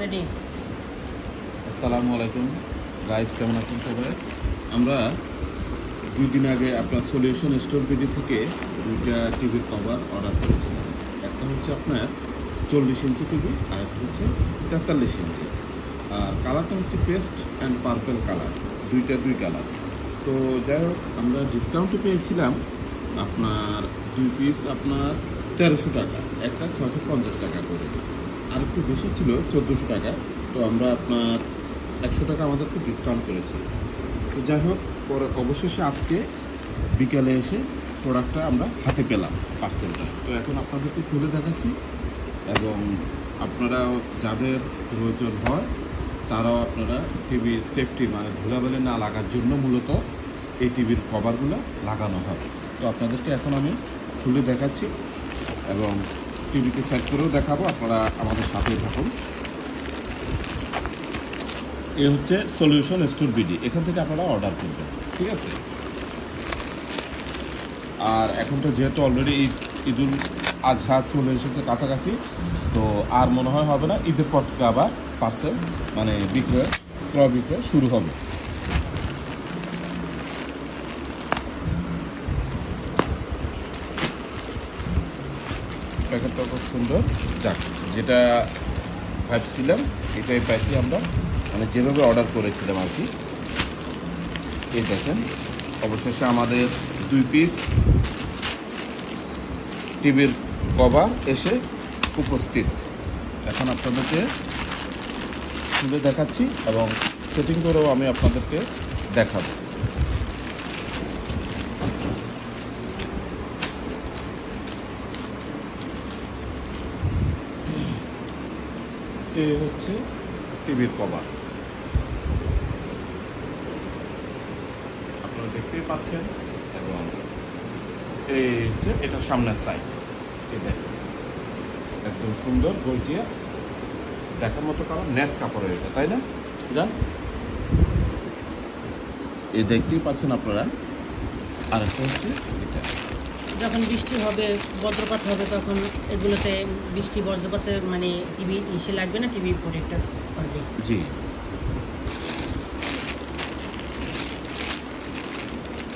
Ready. আসসালামু আলাইকুম guys, কেমন আছেন সবাই? আমরা 2 দিন আগে আপনার সলিউশন স্টোর বিডি থেকে দুইটা টিভির কভার অর্ডার করেছিলাম। একটা হচ্ছে আপনার 40 ইঞ্চি টিভি আর একটা হচ্ছে 43 ইঞ্চি। আর কালারটা হচ্ছে পেস্ট অ্যান্ড পার্পল কালার, দুই কালার। তো যাই হোক, আমরা ডিসকাউন্টে পেয়েছিলাম আপনার 2 পিস আপনার 1300 টাকা, একটা 650 টাকা করে। আর একটু বেশি ছিল 1400 টাকা। তো আমরা আপনার 100 টাকা আমাদেরকে ডিসকাউন্ট করেছি। তো যাই হোক, পরে অবশেষে আজকে বিকেলে এসে প্রোডাক্টটা আমরা হাতে পেলাম, পার্সেলটা। তো এখন আপনাদেরকে খুলে দেখাচ্ছি, এবং আপনারা যাদের প্রয়োজন হয় তারাও আপনারা টিভির সেফটি মানে ধুলাবালি না লাগার জন্য মূলত এই টিভির কভারগুলো লাগানো হয়। তো আপনাদেরকে এখন আমি খুলে দেখাচ্ছি এবং টিভিতে সেট করেও দেখাবো, আপনারা আমাদের সাথেই থাকুন। এ হচ্ছে সলিউশন স্টোর বিডি, এখান থেকে আপনারা অর্ডার করবেন, ঠিক আছে? আর এখন তো যেহেতু অলরেডি ঈদুল আজহা চলে এসেছে কাছাকাছি, তো আর মনে হয় হবে না, ঈদের পর থেকে আবার পার্সেল মানে ক্রয় বিক্রয় শুরু হবে। প্যাকেটটা খুব সুন্দর। যাক, যেটা ভাবছিলাম এটাই পাইছি আমরা, মানে যেভাবে অর্ডার করেছিলাম আর কি। এই দেখেন, অবশেষে আমাদের 2 পিস টিভির কভার এসে উপস্থিত। এখন আপনাদেরকে খুলে দেখাচ্ছি এবং সেটিং করেও আমি আপনাদেরকে দেখাবো। এই হচ্ছে টিভির কভার, আপনারা দেখতেই পাচ্ছেন। এবং এই হচ্ছে এটা সামনের সাইড, একদম সুন্দর গর্জিয়াস দেখার মতো কারণ নেট কাপড়ের এটা, তাই না? জান, এই দেখতেই পাচ্ছেন আপনারা। আর একটা হচ্ছে এটা, যখন বৃষ্টি হবে, বজ্রপাত হবে, তখন এগুলোতে বৃষ্টি বজ্রপাতের মানে টিভি ইসে লাগবে না, টিভি প্রোটেক্টর করবে। জি,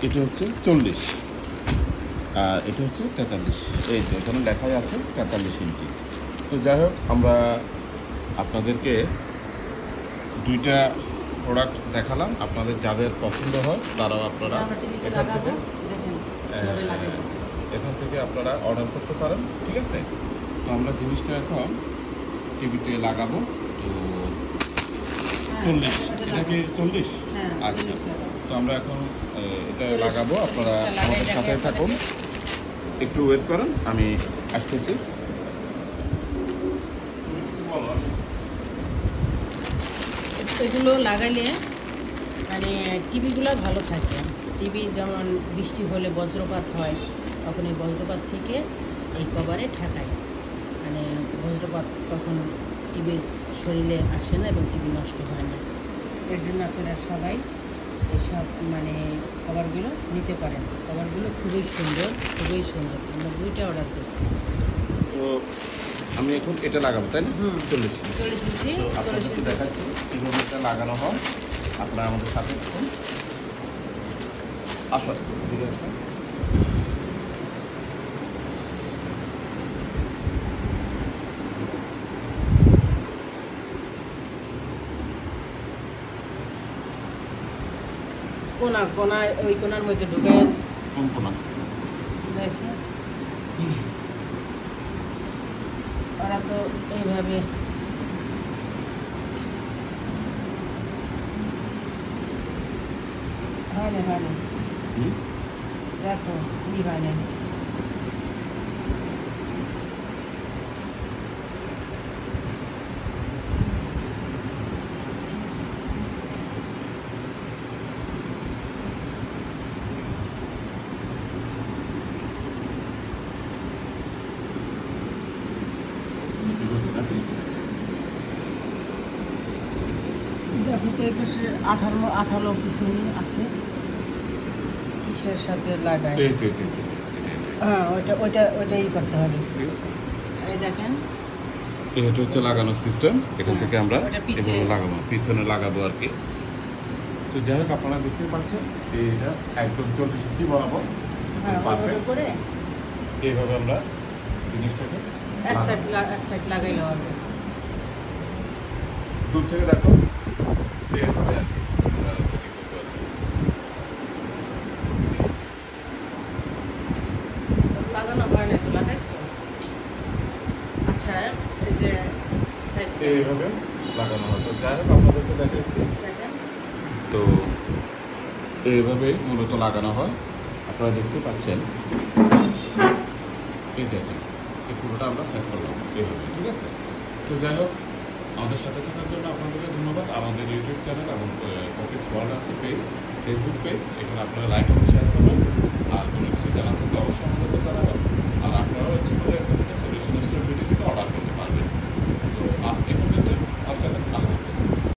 এটা হচ্ছে 40 আর এটা হচ্ছে 43। এই তো এখানে লেখাই আছে 43 ইঞ্চি। তো যাই হোক, আমরা আপনাদেরকে দুইটা প্রোডাক্ট দেখালাম। আপনাদের যাদের পছন্দ হয় তারাও আপনারা এখান থেকে আপনারা অর্ডার করতে পারেন, ঠিক আছে? তো আমরা জিনিসটা এখন টিভিতে লাগাবো। তো 40, এটা কি 40? আচ্ছা, তো আমরা এখন এটা লাগাবো। আপনারা আমাদের সাথে থাকুন, একটু ওয়েট করেন, আমি আসতেছি। এগুলো লাগালে মানে টিভিগুলো ভালো থাকে। টিভি যেমন বৃষ্টি হলে বজ্রপাত হয়, তখন এই বজ্রপাত থেকে এই কভারে ঠেকায়, মানে বজ্রপাত তখন টিভির শরীরে আসে না এবং টিভি নষ্ট হয় না। এর জন্য আপনারা সবাই এইসব মানে কভারগুলো নিতে পারেন। কভারগুলো খুবই সুন্দর, খুবই সুন্দর। আমরা 2টা অর্ডার করছি। তো আমি এখন এটা লাগাবো, তাই না? 40 ইঞ্চি। তো আপনাদেরকে দেখাচ্ছি কীভাবে এটা লাগানো হয়। আপনারা আমাদের সাথে থাকুন। আসো, দূরে আসো। কোনায় ওই কোনার মধ্যে ঢুকে কোন কোনা? দেখে ওরা তো এইভাবে হয় না দেখো কি হয় না। দেখো তো এই পাশে আঠালো কিছু আছে, কিসের সাথে লাগায়? হ্যাঁ, ওইটাই করতে হবে। এই দেখেন এটা হচ্ছে লাগানোর সিস্টেম, এখান থেকে আমরা ওটা পিছে। এভাবে লাগাবো, পিছনে লাগাবো আর কি। তো যাই হোক, আপনারা দেখতে পাচ্ছেন এইটা একদম 40 ইঞ্চি বরাবর হ্যাঁ, পারফেক্ট। ওভাবে করে এইভাবে আমরা জিনিসটাকে এক লাগাবো। সাইড লাগাইলে হবে। দূর থেকে দেখো এইভাবে আর কি আমরা সেটিং করতে পারবো। লাগানো হয় না তো, লাগাইছো? আচ্ছা, এই যে এইভাবে লাগানো হয়। তো যাই হোক, আপনাদেরকে দেখাচ্ছি। দেখেন, তো এইভাবে মূলত লাগানো হয়, আপনারা দেখতে পাচ্ছেন। এই দেখেন, এই পুরোটা আমরা সেট করলাম এইভাবে, ঠিক আছে। তো যাই হোক, আমাদের সাথে থাকার জন্য আপনাদেরকে ধন্যবাদ। আমাদের ইউটিউব চ্যানেল এবং অফিস ওয়ার্ল্ড আছে পেজ, ফেসবুক পেজ, এখানে আপনারা লাইক এবং শেয়ার করবেন। আর কোনো কিছু জানার থাকলে অবশ্যই আমাদেরকে জানাবেন। আর আপনারাও ইচ্ছে করলে এখান থেকে সলিউশন স্টোর ভিডিও থেকে অর্ডার করতে পারবেন। তো আজকে